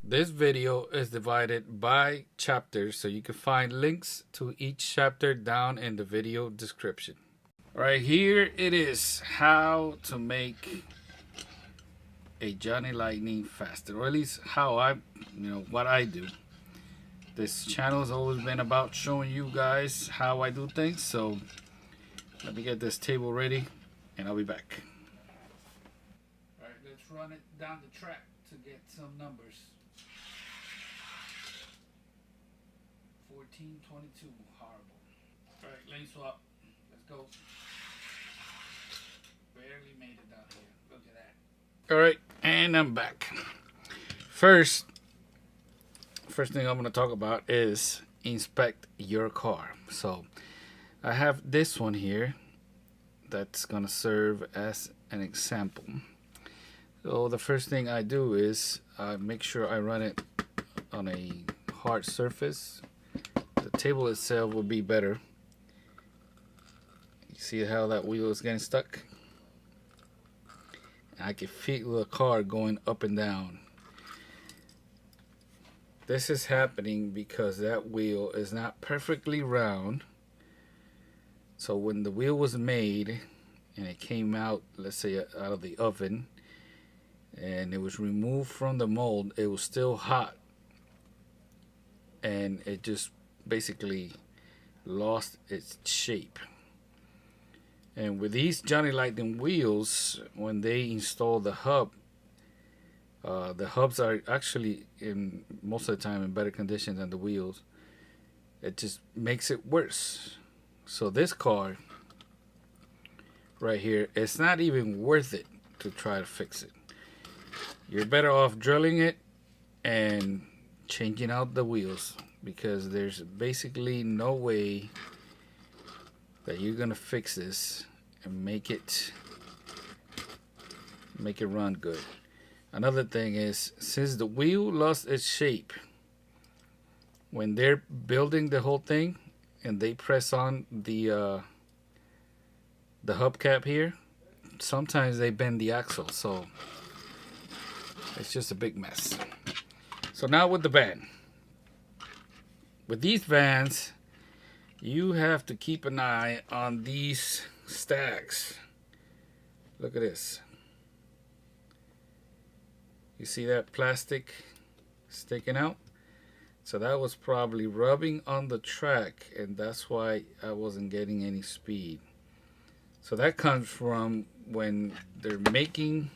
This video is divided by chapters, so you can find links to each chapter down in the video description. Right here it is, how to make a Johnny Lightning faster, or at least how what I do. This channel has always been about showing you guys how I do things, so let me get this table ready and I'll be back. Alright, let's run it down the track to get some numbers. 1422, horrible. Alright, lane swap. Let's go. Barely made it down here. Look at that. Alright, and I'm back. First thing I'm going to talk about is inspect your car. So I have this one here that's going to serve as an example. So the first thing I do is I make sure I run it on a hard surface. The table itself will be better. You see how that wheel is getting stuck? I can feel the car going up and down. This is happening because that wheel is not perfectly round. So when the wheel was made and it came out, let's say out of the oven, and it was removed from the mold, it was still hot, and it just basically lost its shape. And with these Johnny Lightning wheels, when they install the hubs are actually in most of the time in better condition than the wheels. It just makes it worse. So this car right here, it's not even worth it to try to fix it. You're better off drilling it and changing out the wheels, because there's basically no way that you're gonna fix this and make it run good. Another thing is, since the wheel lost its shape, when they're building the whole thing and they press on the hubcap here, sometimes they bend the axle, so it's just a big mess. So now with the van. With these vans, you have to keep an eye on these stacks. Look at this. You see that plastic sticking out? So that was probably rubbing on the track, and that's why I wasn't getting any speed. So that comes from when they're making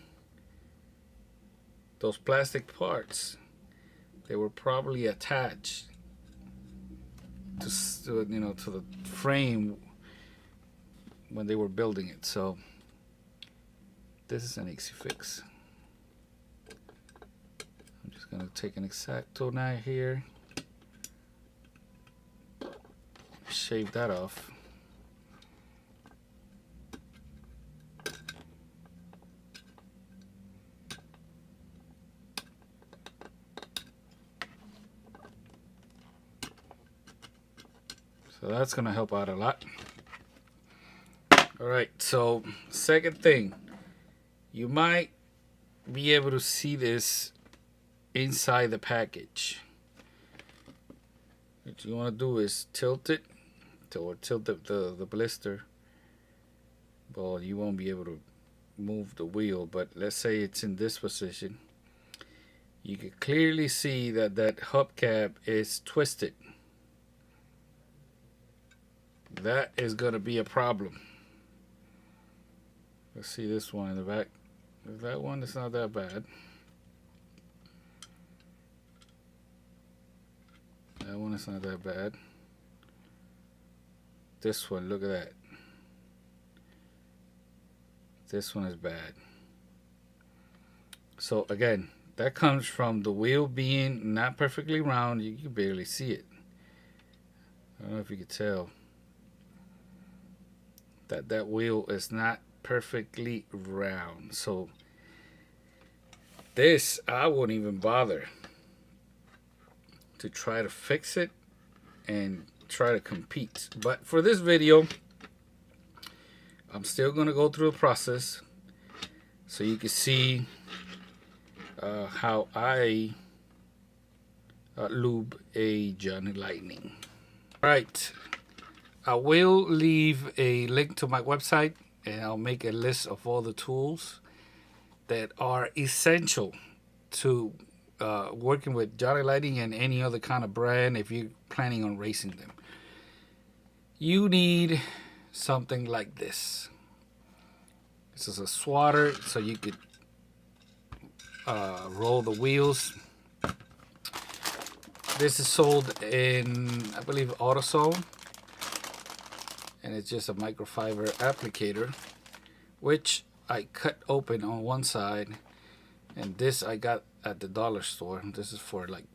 those plastic parts. They were probably attached to the frame when they were building it. So this is an easy fix. I'm just gonna take an X-Acto knife here, shave that off. So that's gonna help out a lot. Alright, so second thing, you might be able to see this inside the package. What you want to do is tilt it, or tilt the blister. Well, you won't be able to move the wheel, but let's say it's in this position. You can clearly see that hubcap is twisted. That is going to be a problem. Let's see this one in the back. That one is not that bad. That one is not that bad. This one, look at that. This one is bad. So again, that comes from the wheel being not perfectly round. You can barely see it. I don't know if you can tell that wheel is not perfectly round. So this, I wouldn't even bother to try to fix it and try to compete. But for this video, I'm still going to go through the process so you can see how I lube a Johnny Lightning. Right, I will leave a link to my website, and I'll make a list of all the tools that are essential to working with Johnny Lightning and any other kind of brand if you're planning on racing them. You need something like this. This is a swatter, so you could roll the wheels. This is sold in, I believe, AutoZone, and it's just a microfiber applicator, which I cut open on one side, and this I got at the dollar store. This is for like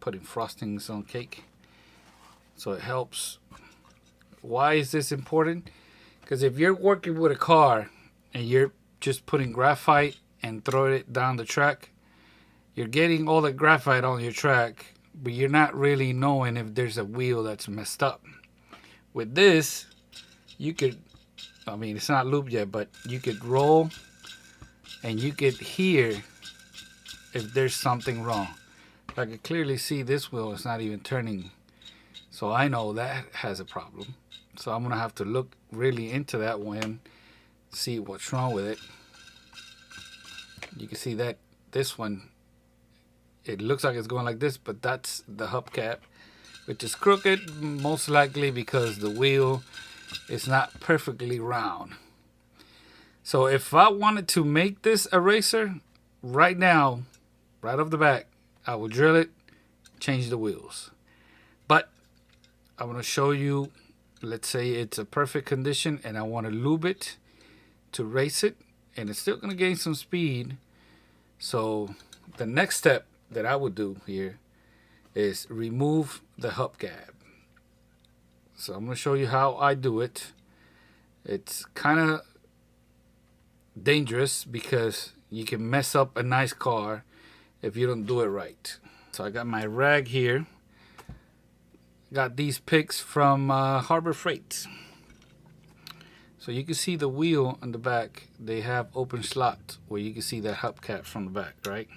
putting frostings on cake, so it helps. Why is this important? Because if you're working with a car and you're just putting graphite and throwing it down the track, you're getting all the graphite on your track, but you're not really knowing if there's a wheel that's messed up. With this, you could, I mean, it's not lubed yet, but you could roll and you could hear if there's something wrong. I can clearly see this wheel is not even turning, so I know that has a problem. So I'm gonna have to look really into that one, see what's wrong with it. You can see that this one, it looks like it's going like this, but that's the hubcap, which is crooked, most likely because the wheel is not perfectly round. So if I wanted to make this a racer right now, right off the bat, I will drill it, change the wheels. But I'm going to show you, let's say it's a perfect condition and I want to lube it to race it, and it's still going to gain some speed. So the next step that I would do here is remove the hubcap. So I'm going to show you how I do it. It's kind of dangerous because you can mess up a nice car if you don't do it right. So I got my rag here. Got these picks from Harbor Freight. So you can see the wheel on the back. They have open slots where you can see that hubcap from the back, right?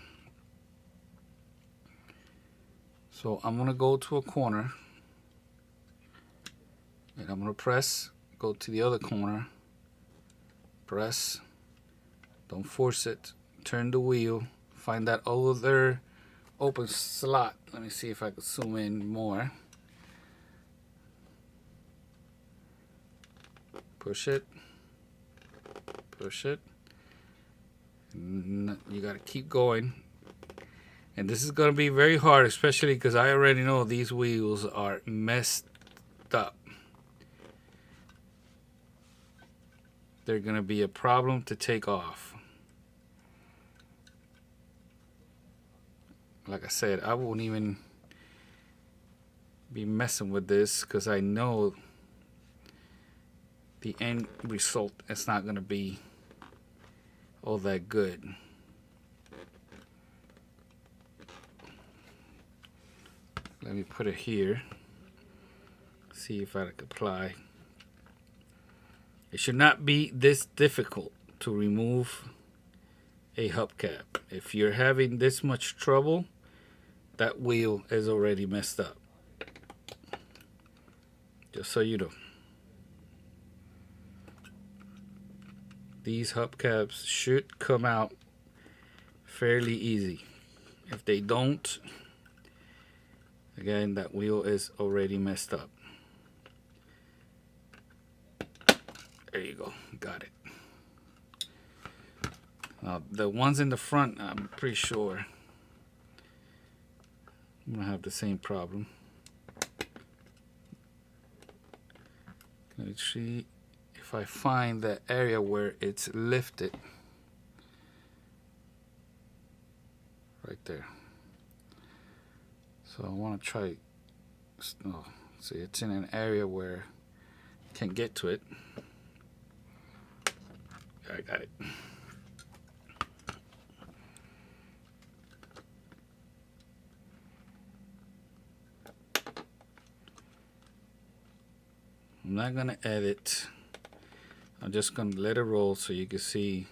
So I'm gonna go to a corner and I'm gonna press, go to the other corner, press, don't force it, turn the wheel, find that other open slot. Let me see if I can zoom in more. Push it, push it. You gotta keep going. And this is gonna be very hard, especially because I already know these wheels are messed up. They're gonna be a problem to take off. Like I said, I won't even be messing with this because I know the end result is not going to be all that good. Let me put it here, see if I can apply. It should not be this difficult to remove a hubcap. If you're having this much trouble, that wheel is already messed up. Just so you know. These hubcaps should come out fairly easy. If they don't, again, that wheel is already messed up. There you go, got it. The ones in the front, I'm pretty sure I'm gonna have the same problem. Let's see if I find the area where it's lifted. Right there. So I want to try, oh, see, it's in an area where I can get to it. I got it. I'm not gonna edit. I'm just gonna let it roll so you can see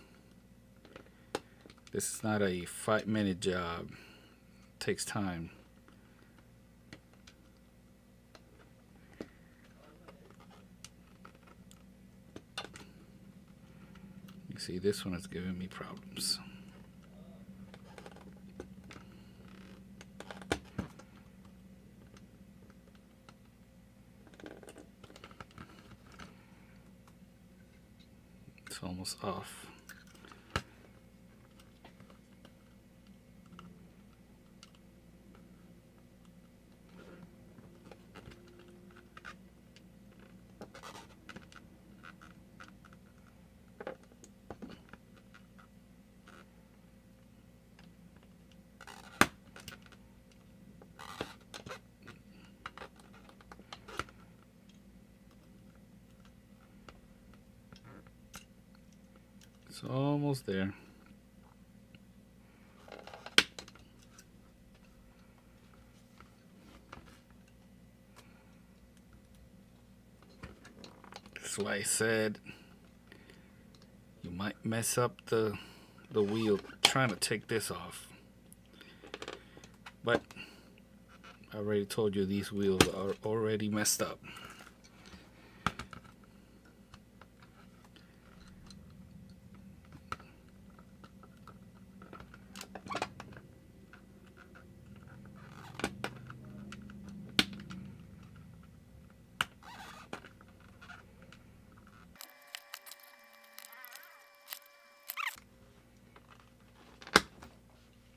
this is not a 5-minute job. It takes time. See, this one is giving me problems. It's almost off. It's almost there. That's why I said you might mess up the wheel trying to take this off. But I already told you these wheels are already messed up.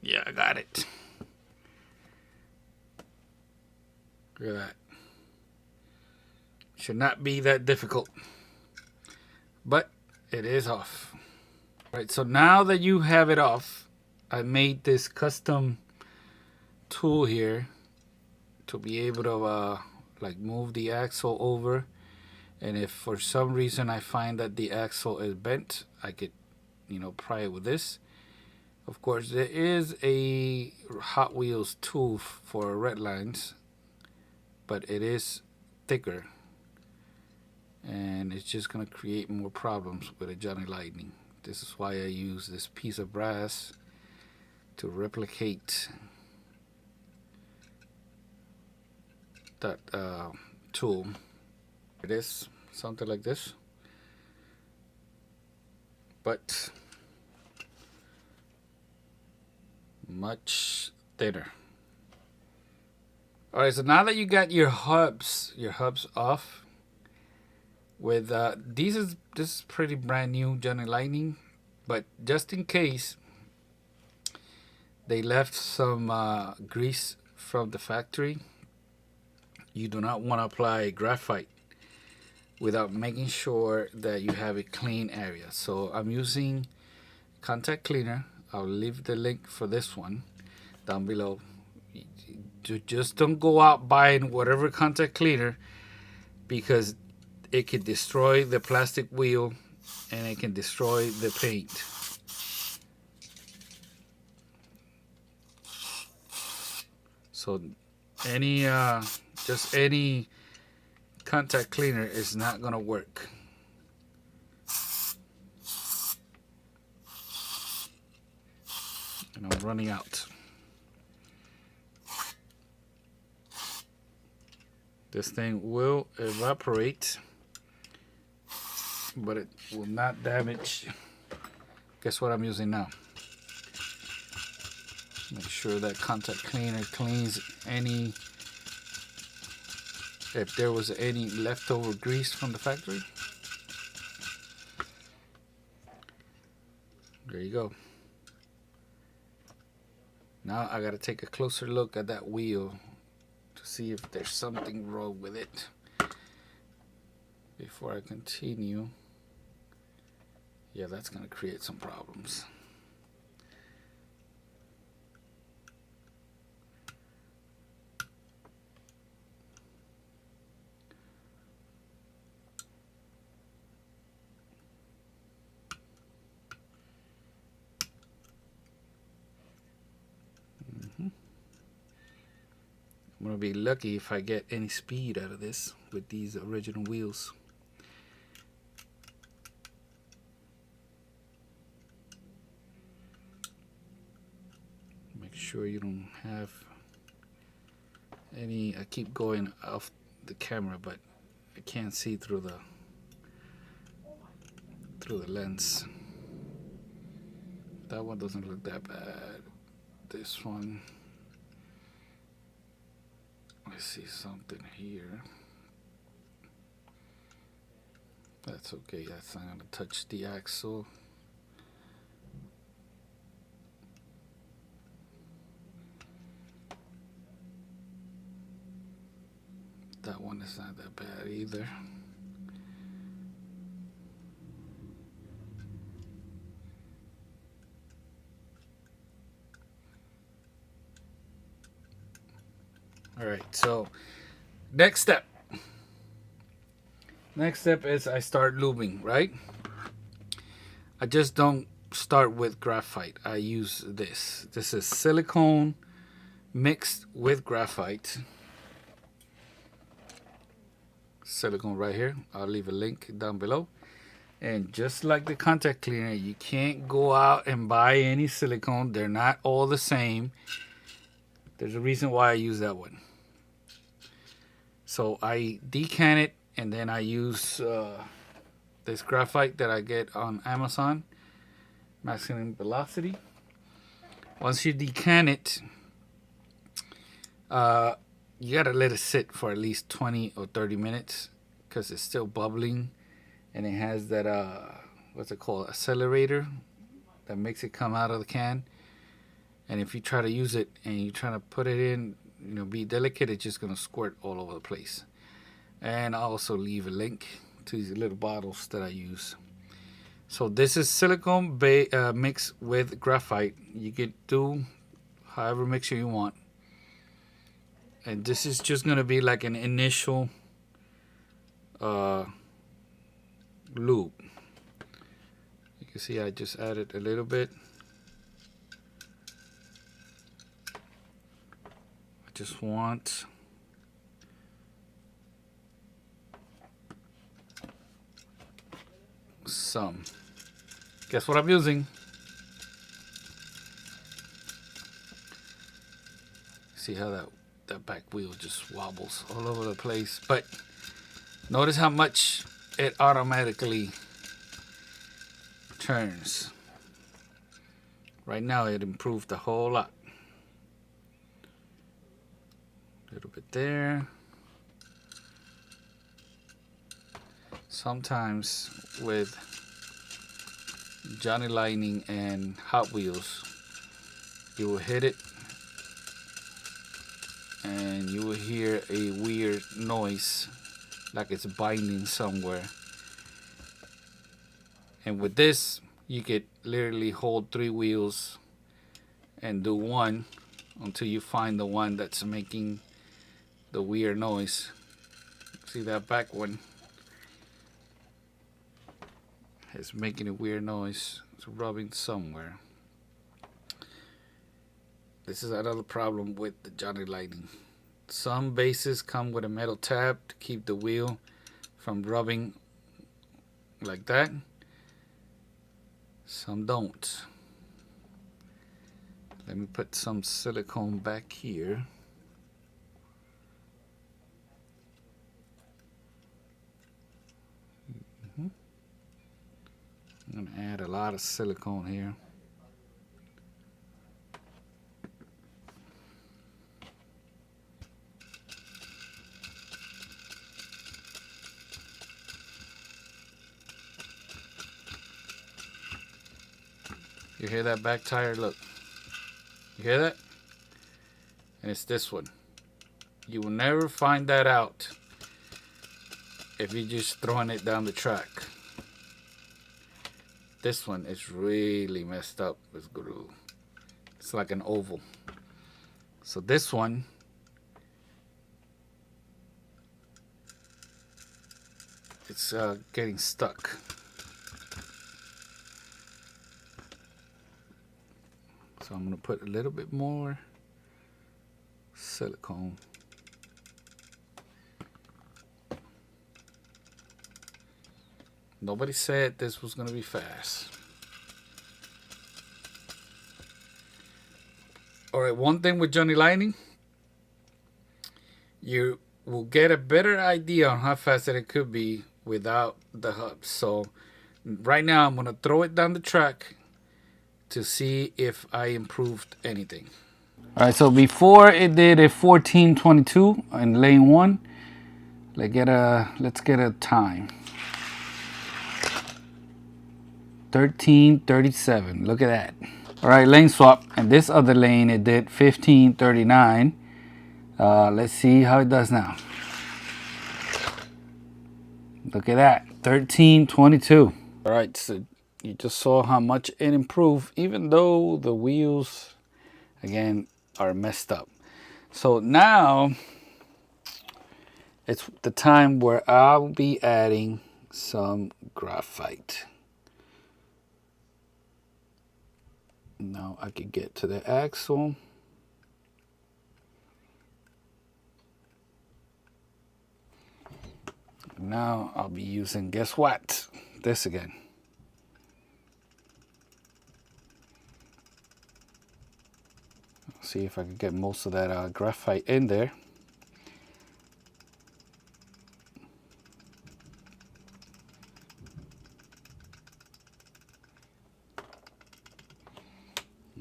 Yeah, I got it. Look at that. Should not be that difficult. But it is off. Right, so now that you have it off, I made this custom tool here to be able to like move the axle over. And if for some reason I find that the axle is bent, I could, pry it with this. Of course, there is a Hot Wheels tool for red lines, but it is thicker, and it's just going to create more problems with a Johnny Lightning. This is why I use this piece of brass to replicate that tool. It is something like this, but much thinner. All right, so now that you got your hubs off, with this is pretty brand new Johnny Lightning, but just in case they left some grease from the factory, you do not want to apply graphite without making sure that you have a clean area. So I'm using contact cleaner. I'll leave the link for this one down below. Just don't go out buying whatever contact cleaner, because it can destroy the plastic wheel and it can destroy the paint. So just any contact cleaner is not gonna work. And I'm running out. This thing will evaporate, but it will not damage. Guess what I'm using now? Make sure that contact cleaner cleans any, if there was any leftover grease from the factory. There you go. Now I gotta take a closer look at that wheel to see if there's something wrong with it before I continue. Yeah, that's gonna create some problems. I'm gonna be lucky if I get any speed out of this with these original wheels. Make sure you don't have any. I keep going off the camera, but I can't see through the lens. That one doesn't look that bad. This one, I see something here. That's okay. That's not gonna touch the axle. That one is not that bad either. All right, so next step. Next step is I start lubing, right? I just don't start with graphite. I use this. This is silicone mixed with graphite. Silicone right here. I'll leave a link down below. And just like the contact cleaner, you can't go out and buy any silicone. They're not all the same. There's a reason why I use that one. So I decant it, and then I use this graphite that I get on Amazon, maximum velocity. Once you decant it, you gotta let it sit for at least 20 or 30 minutes because it's still bubbling, and it has that what's it called, accelerator, that makes it come out of the can. And if you try to use it and you try to put it in, you know, be delicate, it's just gonna squirt all over the place. And I'll also leave a link to these little bottles that I use. So this is silicone mixed with graphite. You can do however mixture you want. And this is just gonna be like an initial lube. You can see I just added a little bit. I just want some. Guess what I'm using? See how that back wheel just wobbles all over the place. But notice how much it automatically turns. Right now it improved a whole lot. A little bit there. Sometimes with Johnny Lightning and Hot Wheels, you will hit it and you will hear a weird noise like it's binding somewhere. And with this, you could literally hold 3 wheels and do one until you find the one that's making the weird noise. See that back one? It's making a weird noise. It's rubbing somewhere. This is another problem with the Johnny Lightning. Some bases come with a metal tab to keep the wheel from rubbing like that. Some don't. Let me put some silicone back here. I'm going to add a lot of silicone here. You hear that back tire? Look. You hear that? And it's this one. You will never find that out if you're just throwing it down the track. This one is really messed up with glue. It's like an oval. So this one, it's getting stuck. So I'm going to put a little bit more silicone. Nobody said this was going to be fast. Alright, one thing with Johnny Lightning, you will get a better idea on how fast it could be without the hubs. So right now I'm going to throw it down the track to see if I improved anything. All right, so before it did a 1422 in lane 1. Let's get a time. 1337. Look at that. All right, lane swap. And this other lane it did 1539. Let's see how it does now. Look at that. 1322. All right, so you just saw how much it improved, even though the wheels again are messed up. So now it's the time where I'll be adding some graphite. Now I can get to the axle. Now I'll be using, guess what? This again. See if I can get most of that graphite in there.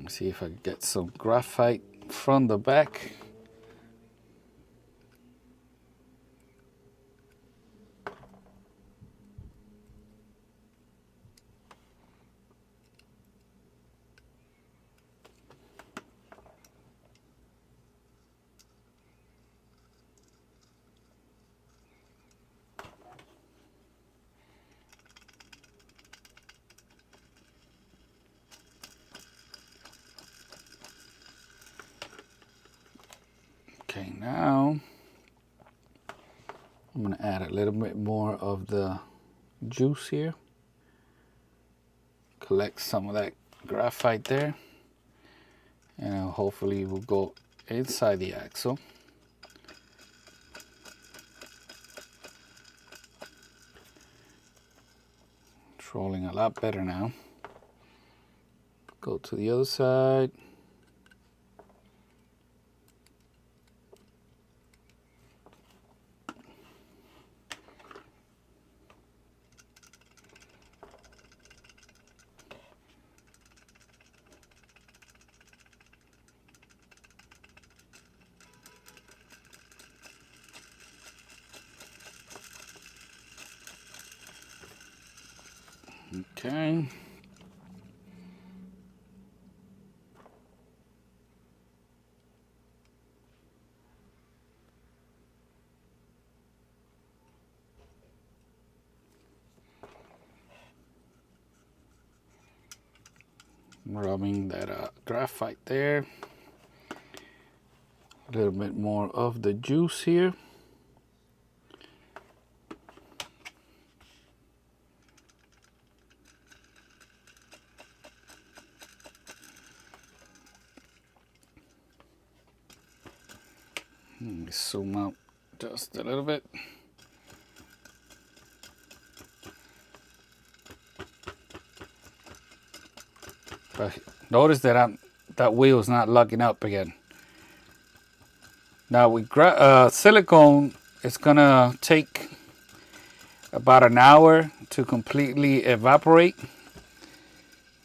Let's see if I can get some graphite from the back. Okay, now I'm going to add a little bit more of the juice here. Collect some of that graphite there. And hopefully it will go inside the axle. It's rolling a lot better now. Go to the other side. Okay. Rubbing that graphite there. A little bit more of the juice here. Let me zoom out just a little bit. But notice that that wheel is not locking up again. Now with silicone, it's gonna take about an hour to completely evaporate.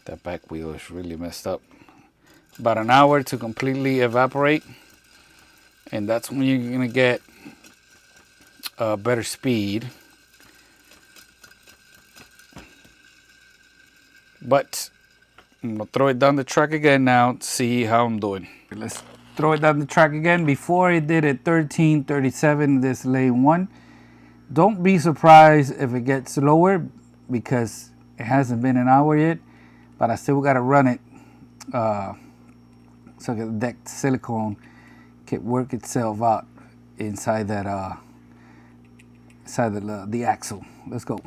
That back wheel is really messed up. About an hour to completely evaporate. And that's when you're gonna get better speed. But I'm gonna throw it down the track again now to see how I'm doing. Let's throw it down the track again. Before it did at 1337, this lane 1. Don't be surprised if it gets lower because it hasn't been an hour yet. But I still gotta run it so that silicone can work itself out inside that the axle. Let's go.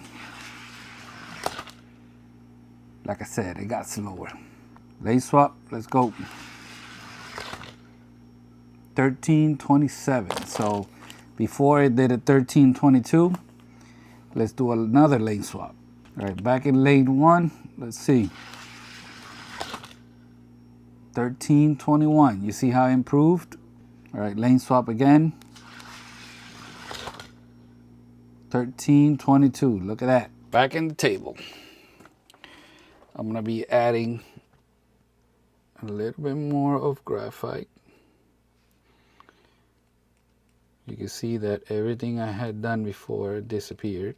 Like I said, it got slower. Lane swap, let's go. 1327. So before it did a 1322, let's do another lane swap. All right, back in lane 1, let's see. 1321. You see how it improved? All right, lane swap again. 1322. Look at that. Back in the table. I'm going to be adding a little bit more of graphite. You can see that everything I had done before disappeared.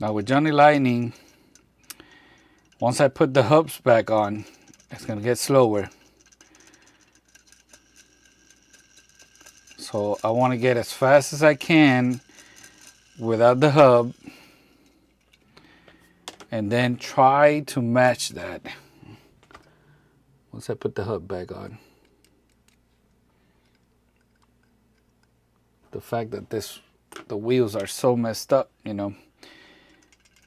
Now with Johnny Lightning, once I put the hubs back on, it's gonna get slower. So I want to get as fast as I can without the hub, and then try to match that once I put the hub back on. The fact that the wheels are so messed up, you know,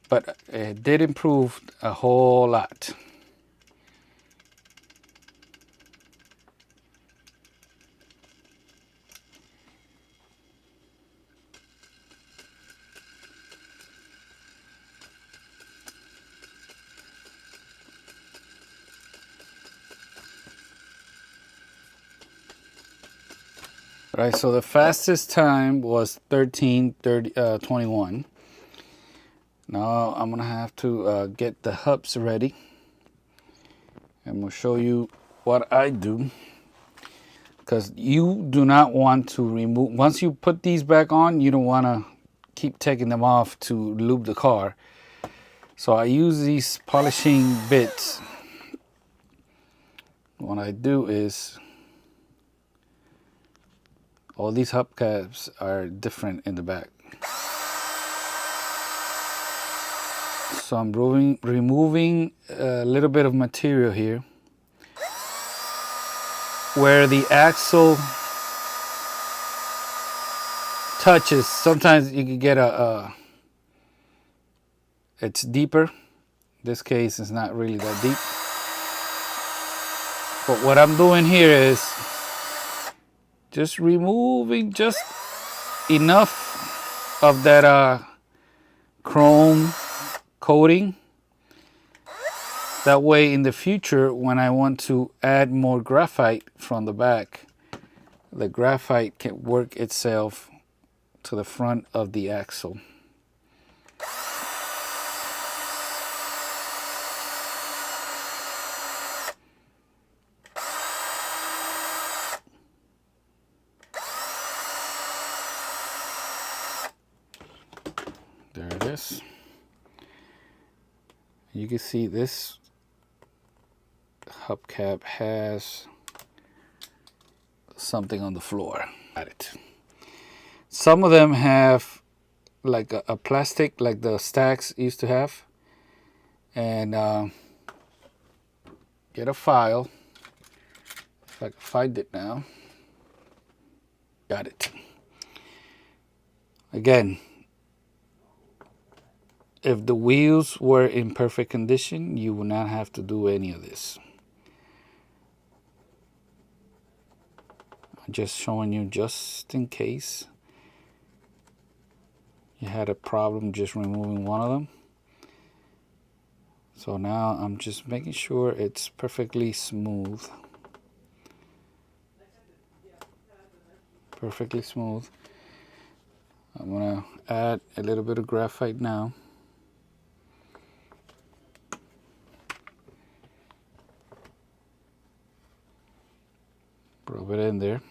but it did improve a whole lot. Right, so the fastest time was 13:21. Now I'm gonna have to get the hubs ready, and we'll show you what I do, because you do not want to remove, once you put these back on, you don't want to keep taking them off to lube the car. So I use these polishing bits. What I do is, all these hubcaps are different in the back. So I'm removing a little bit of material here where the axle touches. Sometimes you can get it's deeper. In this case, it's not really that deep. But what I'm doing here is just removing just enough of that chrome coating. That way in the future, when I want to add more graphite from the back, the graphite can work itself to the front of the axle. There it is. You can see this hubcap has something on the floor. Got it. Some of them have like a plastic, like the stacks used to have. And get a file. If I can find it now. Got it. Again, if the wheels were in perfect condition, you would not have to do any of this. I'm just showing you just in case you had a problem just removing one of them. So now I'm just making sure it's perfectly smooth. Perfectly smooth. I'm gonna add a little bit of graphite now. Rub it in there.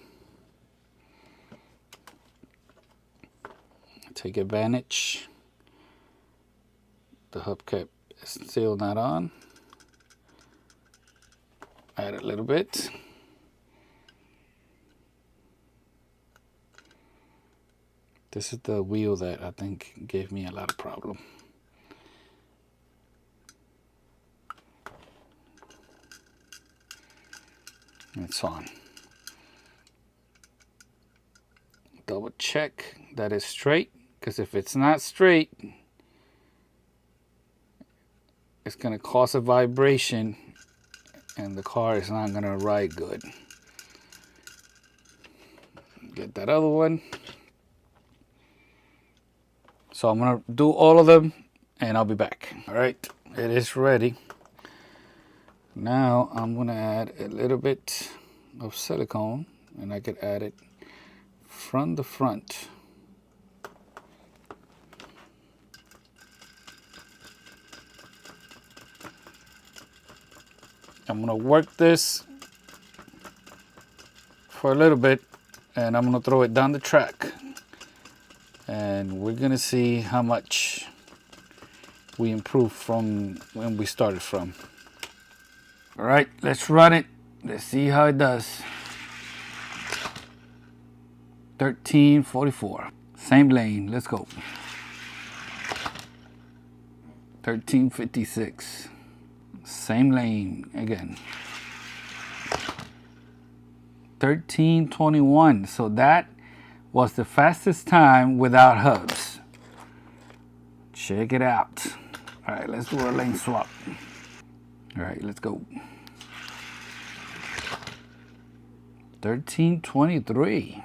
Take advantage. The hubcap is still not on. Add a little bit. This is the wheel that I think gave me a lot of problem. It's on. Double check that it's straight, because if it's not straight, it's going to cause a vibration and the car is not going to ride good. Get that other one. So I'm going to do all of them and I'll be back. All right. it is ready. Now I'm gonna add a little bit of silicone, and I could add it from the front. I'm gonna work this for a little bit, and I'm gonna throw it down the track, and we're gonna see how much we improve from when we started from. All right, let's run it. Let's see how it does. 1344. Same lane. Let's go. 1356. Same lane again. 1321. So that was the fastest time without hubs. Check it out. All right, let's do a lane swap. All right, let's go. 1323.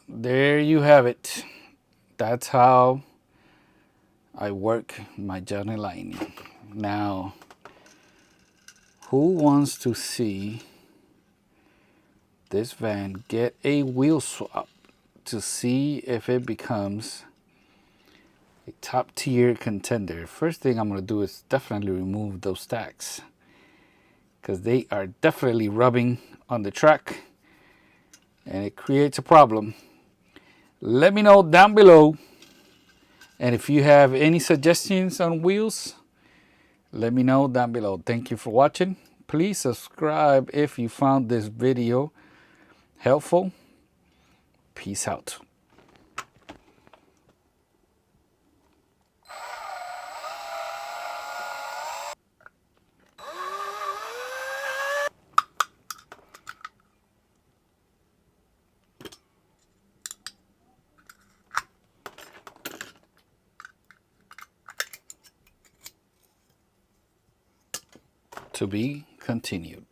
There you have it. That's how I work my Johnny Lightning. Now, who wants to see this van get a wheel swap to see if it becomes a top tier contender? First thing I'm going to do is definitely remove those stacks, because they are definitely rubbing on the track and it creates a problem. Let me know down below, and if you have any suggestions on wheels, let me know down below. Thank you for watching. Please subscribe if you found this video helpful. Peace out. To be continued.